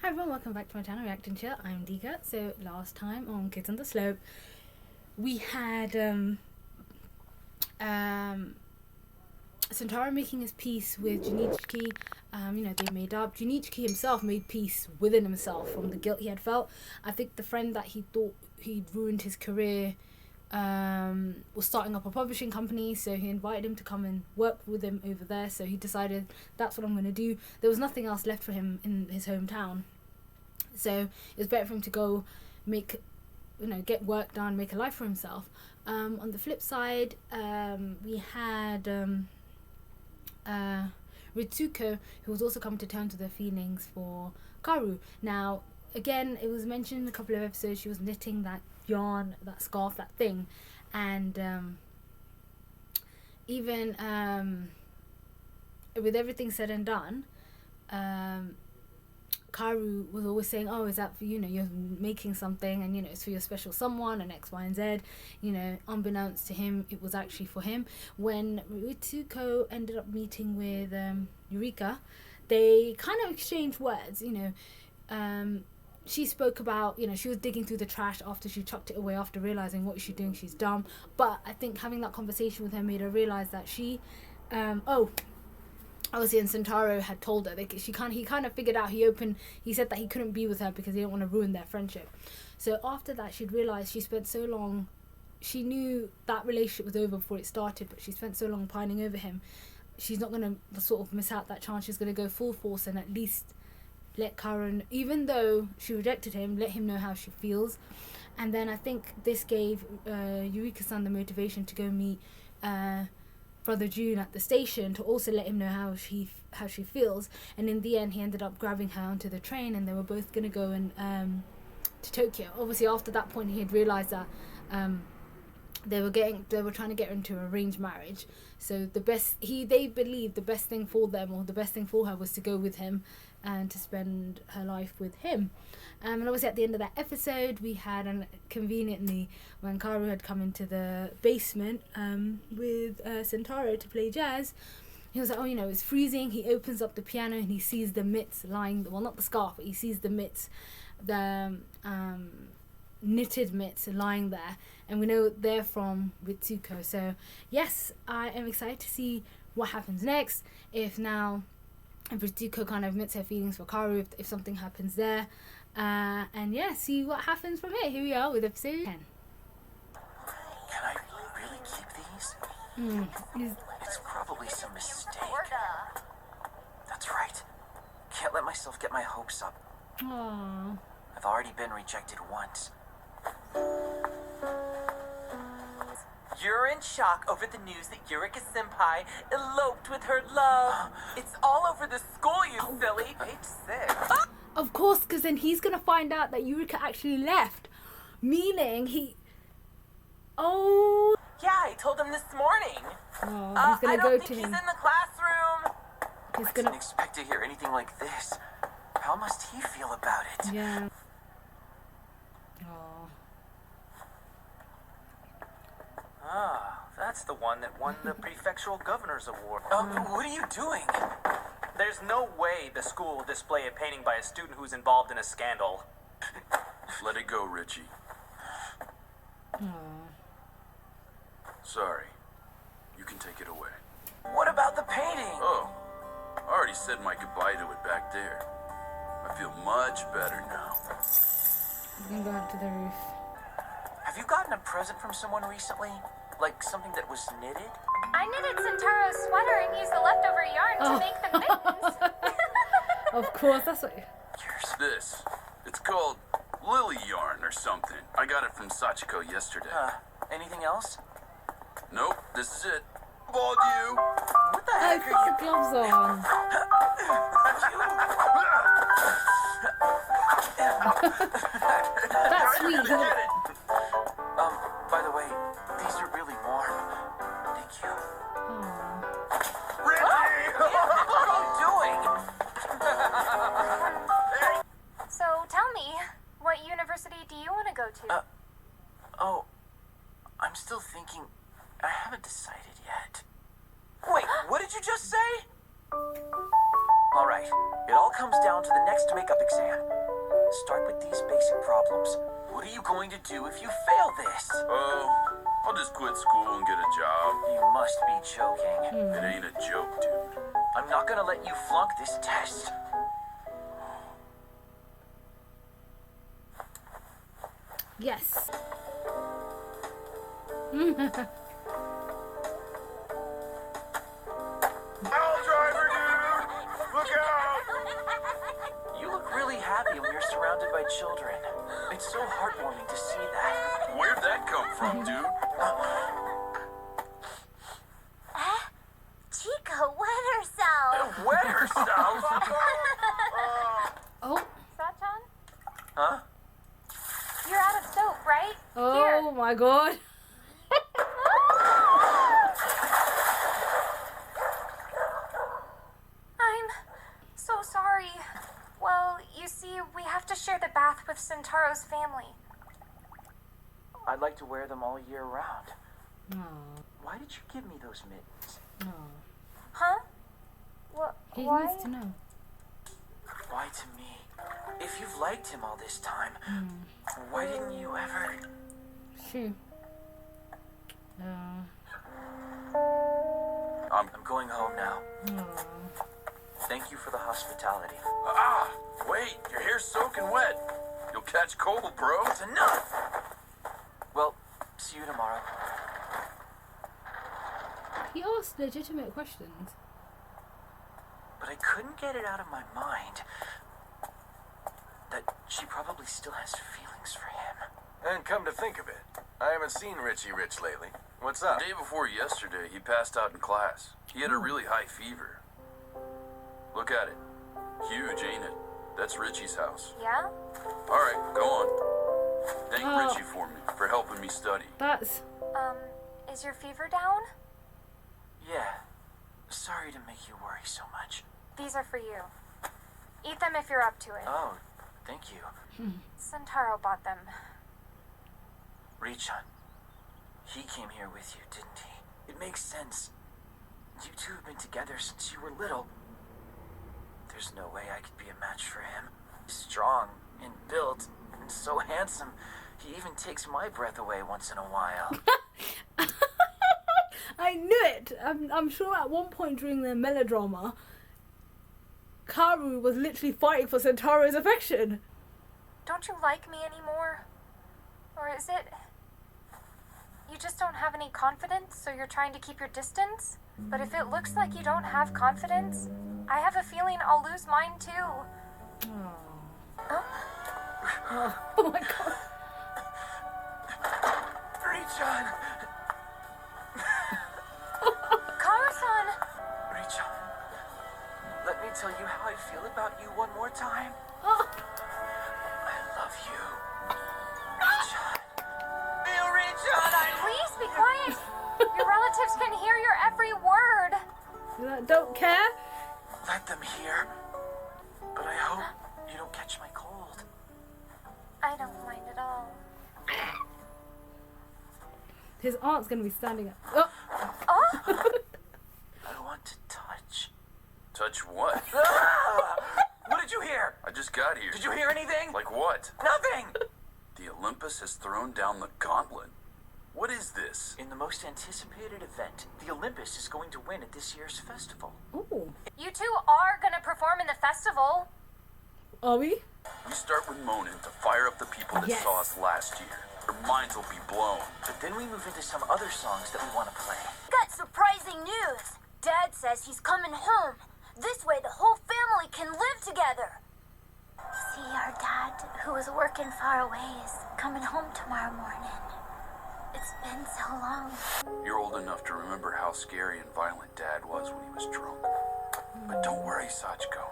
Hi everyone, welcome back to my channel, Reacting Chill. I'm Dika. So last time on Kids on the Slope, we had Sentaro making his peace with Junichiki. They made up. Junichiki himself made peace within himself from the guilt he had felt. I think the friend that he thought he'd ruined his career was starting up a publishing company, so he invited him to come and work with him over there. So he decided, that's what I'm going to do. There was nothing else left for him in his hometown, so it was better for him to go get work done, make a life for himself. On the flip side, we had Ritsuko, who was also coming to terms with her feelings for Kaoru. Now, again, it was mentioned in a couple of episodes, she was knitting that yarn, that scarf, that thing, and even with everything said and done, Kaoru was always saying, oh, is that for, you're making something and, it's for your special someone and X, Y, and Z. Unbeknownst to him, it was actually for him. When Ritsuko ended up meeting with Eureka, they kind of exchanged words, she spoke about, she was digging through the trash after she chucked it away after realizing what is she doing, she's dumb. But I think having that conversation with her made her realize that she, obviously, and Sentaro had told her, he kind of figured out, he said that he couldn't be with her because he didn't want to ruin their friendship. So after that, she'd realized she spent so long, she knew that relationship was over before it started, but she spent so long pining over him, she's not going to sort of miss out that chance. She's going to go full force and at least let Kaoru, even though she rejected him, let him know how she feels. And then I think this gave Eureka-san the motivation to go meet Brother June at the station to also let him know how she feels. And in the end, he ended up grabbing her onto the train, and they were both going to go to Tokyo. Obviously, after that point, he had realized that they were trying to get her into an arranged marriage. So they believed the best thing for them, or the best thing for her, was to go with him and to spend her life with him. And obviously at the end of that episode, we had, conveniently, when Kaoru had come into the basement with Sentaro to play jazz, he was like, oh, it's freezing. He opens up the piano and he sees the mitts lying, well, not the scarf, but he sees the mitts, the knitted mitts lying there. And we know they're from Ritsuko. So, yes, I am excited to see what happens next. If Ritsuko kind of admits her feelings for Kaoru, if something happens there. And yeah, see what happens from here. Here we are with episode 10. Can I really keep these? It's probably some mistake. That's right. Can't let myself get my hopes up. Aww. I've already been rejected once. You're in shock over the news that Eureka-senpai eloped with her love. It's all over the school, you silly. Page 6. Of course, because then he's going to find out that Eureka actually left. Meaning Yeah, I told him this morning. Oh, he's going to go to him. He's in the classroom. He's I didn't expect to hear anything like this. How must he feel about it? Yeah. Oh. Ah, that's the one that won the Prefectural Governor's Award. What are you doing? There's no way the school will display a painting by a student who's involved in a scandal. Let it go, Richie. Aww. Sorry. You can take it away. What about the painting? Oh, I already said my goodbye to it back there. I feel much better now. He's going to go up to the roof. Have you gotten a present from someone recently? Like something that was knitted? I knitted Sentaro's sweater and used the leftover yarn to make the mittens. Of course, that's what... This. It's called Lily Yarn or something. I got it from Sachiko yesterday. Anything else? Nope, this is it. Balled you. What the Oh, heck put are the gloves on. That's sweet. Get it. By the way, these are really warm. Thank you. Aww. What are you doing? So tell me, what university do you want to go to? I'm still thinking. I haven't decided yet. Wait, what did you just say? Alright, it all comes down to the next makeup exam. Start with these basic problems. What are you going to do if you fail this? Oh, I'll just quit school and get a job. You must be joking. It ain't a joke, dude. I'm not gonna let you flunk this test. Yes. Owl driver, dude! Look out! You look really happy when you're surrounded by children. It's so heartwarming to see that. Where'd that come from, dude? Chica wet herself. Wet herself? Oh. Sachan, Huh? you're out of soap, right? Oh my god. I'm so sorry. Well, you see, we have to share the bath with Sentaro's family. I'd like to wear them all year round. No. Why did you give me those mittens? No. Huh? What? He Why? needs to know. Why to me? If you've liked him all this time, why didn't you ever? True. I'm going home now. No. Thank you for the hospitality. Ah, wait, your hair's soaking wet. You'll catch cold, bro. It's enough! Well, see you tomorrow. He asked legitimate questions. But I couldn't get it out of my mind that she probably still has feelings for him. And come to think of it, I haven't seen Richie Rich lately. What's up? The day before yesterday, he passed out in class. He had a really high fever. Look at it. Huge, ain't it? That's Richie's house. Yeah? All right, go on. Thank Oh. Richie for me, for helping me study. That's... Is your fever down? Yeah. Sorry to make you worry so much. These are for you. Eat them if you're up to it. Oh, thank you. Sentaro bought them. Richan, he came here with you, didn't he? It makes sense. You two have been together since you were little. There's no way I could be a match for him. Strong and built and so handsome. He even takes my breath away once in a while. I knew it! I'm sure at one point during the melodrama, Kaoru was literally fighting for Sentaro's affection. Don't you like me anymore? Or is it... you just don't have any confidence, so you're trying to keep your distance? But if it looks like you don't have confidence, I have a feeling I'll lose mine too. Oh my god. Richan! Kaoru-san! Richan, let me tell you how I feel about you one more time. Oh. I love you. Richan. Richan, Please be quiet! Your relatives can hear your every word! Don't care? let them hear. But I hope you don't catch my cold. I don't mind at all. His aunt's gonna be standing up. Oh. Oh! I want to touch. Touch what? What did you hear? I just got here. Did you hear anything? Like what? Nothing! The Olympus has thrown down the gauntlet. What is this? In the most anticipated event, the Olympus is going to win at this year's festival. Ooh. You two are gonna perform in the festival. Are we? We start with Monin to fire up the people that Yes. saw us last year. Their minds will be blown. But then we move into some other songs that we want to play. Got surprising news. Dad says he's coming home. This way the whole family can live together. See, our dad, who was working far away, is coming home tomorrow morning. It's been so long. You're old enough to remember how scary and violent Dad was when he was drunk. But don't worry, Sachiko.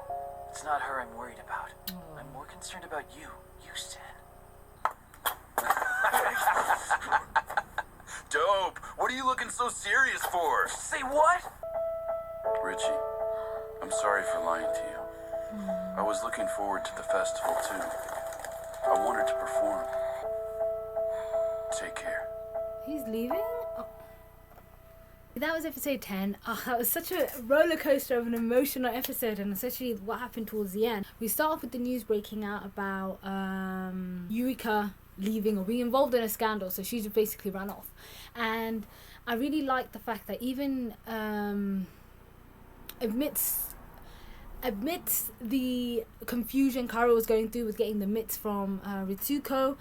It's not her I'm worried about. I'm more concerned about you, Houston. Dope! What are you looking so serious for? Say what? Richie, I'm sorry for lying to you. I was looking forward to the festival too. I wanted to perform. Take care. He's leaving? Oh. That was episode 10. Oh, that was such a roller coaster of an emotional episode, and especially what happened towards the end. We start off with the news breaking out about Eureka leaving or being involved in a scandal, so she just basically ran off. And I really like the fact that even amidst the confusion Kaoru was going through with getting the mitts from Ritsuko,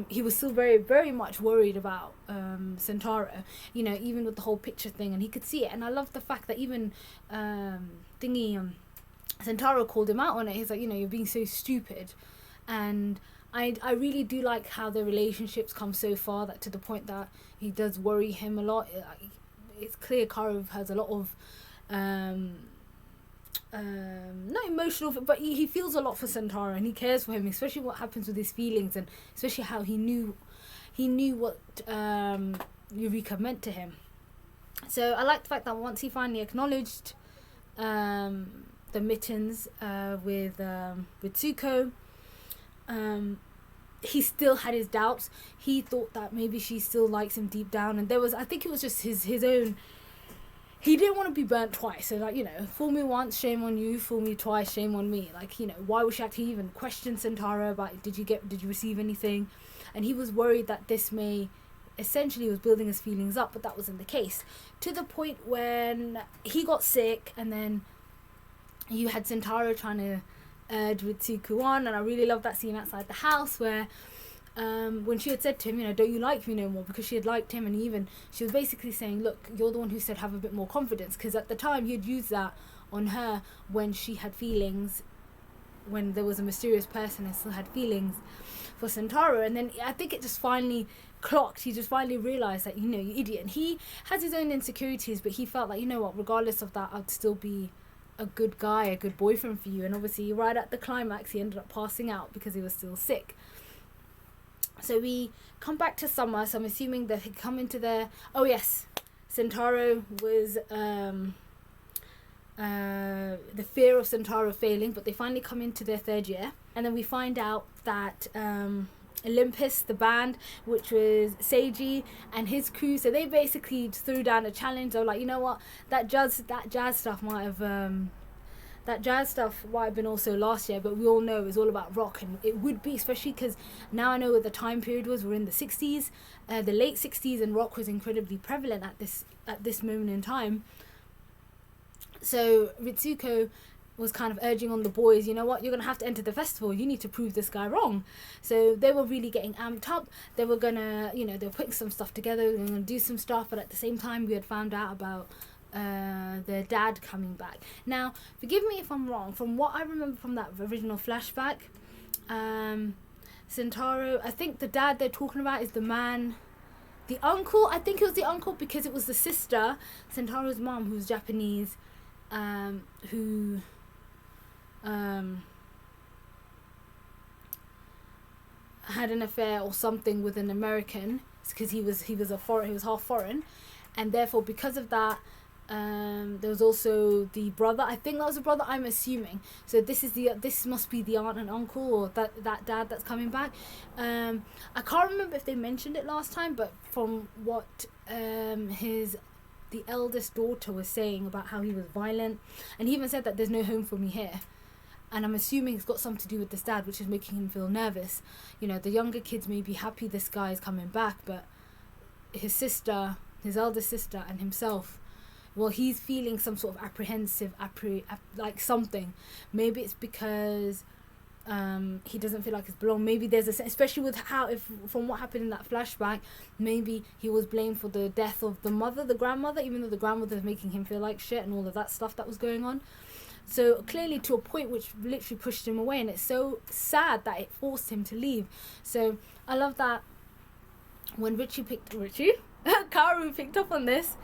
he was still very, very much worried about Sentaro, you know, even with the whole picture thing, and he could see it. And I love the fact that even Sentaro called him out on it. He's like, you know, you're being so stupid. And I really do like how the relationships come so far, that to the point that he does worry him a lot. It's clear Kaoru has a lot of not emotional, but he feels a lot for Sentaro, and he cares for him, especially what happens with his feelings, and especially how he knew what Eureka meant to him. So I like the fact that once he finally acknowledged the mittens with Ritsuko, he still had his doubts. He thought that maybe she still likes him deep down, and I think it was just his own. He didn't want to be burnt twice. So, like, you know, fool me once, shame on you. Fool me twice, shame on me. Like, you know, why would she actually even question Sentaro about did you receive anything? And he was worried that this essentially was building his feelings up, but that wasn't the case. To the point when he got sick, and then you had Sentaro trying to urge Ritsuko on, and I really love that scene outside the house where when she had said to him, you know, don't you like me no more, because she had liked him, and she was basically saying, look, you're the one who said have a bit more confidence, because at the time he had used that on her when she had feelings, when there was a mysterious person and still had feelings for Sentaro. And then I think it just finally clocked. He just finally realised that, you know, you idiot. And he has his own insecurities, but he felt like, you know what, regardless of that, I'd still be a good guy, a good boyfriend for you. And obviously right at the climax he ended up passing out because he was still sick. So we come back to summer, so I'm assuming that he come into their... Oh yes, Sentaro was... the fear of Sentaro failing, but they finally come into their third year. And then we find out that Olympus, the band, which was Seiji and his crew, so they basically threw down a challenge. They were like, you know what, that jazz stuff might have... that jazz stuff might have been also last year, but we all know it's all about rock, and it would be, especially because now I know what the time period was. We're in the 60s, the late 60s, and rock was incredibly prevalent at this moment in time. So Ritsuko was kind of urging on the boys, you know what, you're going to have to enter the festival. You need to prove this guy wrong. So they were really getting amped up. They were going to, you know, they were putting some stuff together. They were going to do some stuff, but at the same time we had found out about their dad coming back. Now, forgive me if I'm wrong. From what I remember from that original flashback, Sentaro, I think the dad they're talking about is the man, the uncle. I think it was the uncle because it was the sister, Sentaro's mom, who's Japanese, who had an affair or something with an American, because he was half foreign, and therefore because of that. There was also the brother. I think that was a brother, I'm assuming. So this must be the aunt and uncle, or that dad that's coming back. I can't remember if they mentioned it last time, but from what the eldest daughter was saying about how he was violent, and he even said that there's no home for me here. And I'm assuming it's got something to do with this dad, which is making him feel nervous. You know, the younger kids may be happy this guy is coming back, but his sister, his eldest sister, and himself, well, he's feeling some sort of apprehensive, like something. Maybe it's because he doesn't feel like he's belong. Maybe there's especially with from what happened in that flashback, maybe he was blamed for the death of the grandmother, even though the grandmother was making him feel like shit and all of that stuff that was going on. So clearly to a point which literally pushed him away, and it's so sad that it forced him to leave. So I love that when Kaoru picked up on this,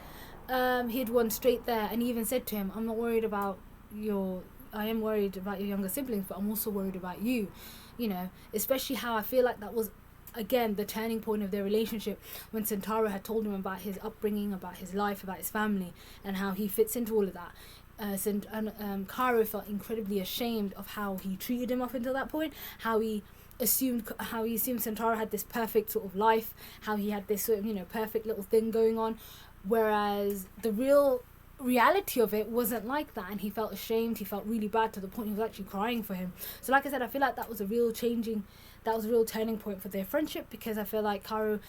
he had gone straight there, and he even said to him, I am worried about your younger siblings, but I'm also worried about you. You know, especially how I feel like that was, again, the turning point of their relationship, when Sentaro had told him about his upbringing, about his life, about his family, and how he fits into all of that. Kaoru felt incredibly ashamed of how he treated him up until that point, how he assumed Sentaro had this perfect sort of life, how he had this sort of, you know, perfect little thing going on. whereas the real reality of it wasn't like that, and he felt ashamed, he felt really bad, to the point he was actually crying for him. So like I said, I feel like that was a real turning point for their friendship, because I feel like Kaoru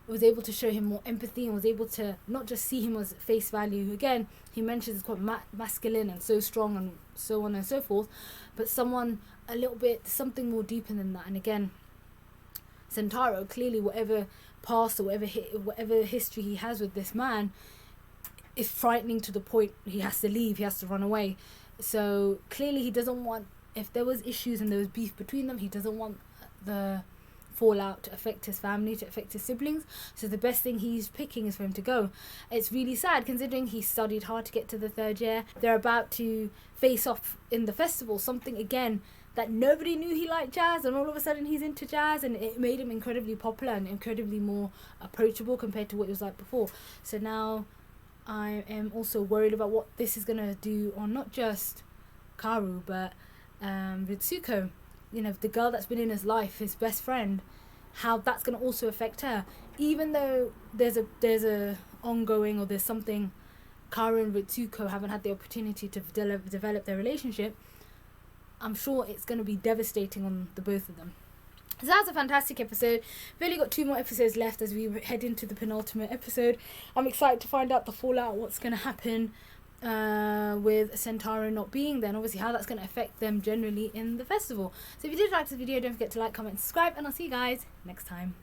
was able to show him more empathy and was able to not just see him as face value. Again, he mentions it's quite masculine and so strong and so on and so forth, but someone a little bit, something more deeper than that. And again, Sentaro, clearly whatever past or whatever history he has with this man is frightening to the point he has to leave, he has to run away. So clearly he doesn't want, if there was issues and there was beef between them, he doesn't want the fallout to affect his family, to affect his siblings. So the best thing he's picking is for him to go. It's really sad considering he studied hard to get to the 3rd year. They're about to face off in the festival, something again that nobody knew he liked jazz, and all of a sudden he's into jazz, and it made him incredibly popular and incredibly more approachable compared to what he was like before. So now I am also worried about what this is going to do on not just Kaoru but Ritsuko, you know, the girl that's been in his life, his best friend, how that's going to also affect her. Even though there's a ongoing, or there's something, Kaoru and Ritsuko haven't had the opportunity to develop their relationship, I'm sure it's going to be devastating on the both of them. So that's a fantastic episode. We've only got 2 more episodes left as we head into the penultimate episode. I'm excited to find out the fallout, what's going to happen with Sentaro not being there, and obviously how that's going to affect them generally in the festival. So if you did like this video, don't forget to like, comment, subscribe, and I'll see you guys next time.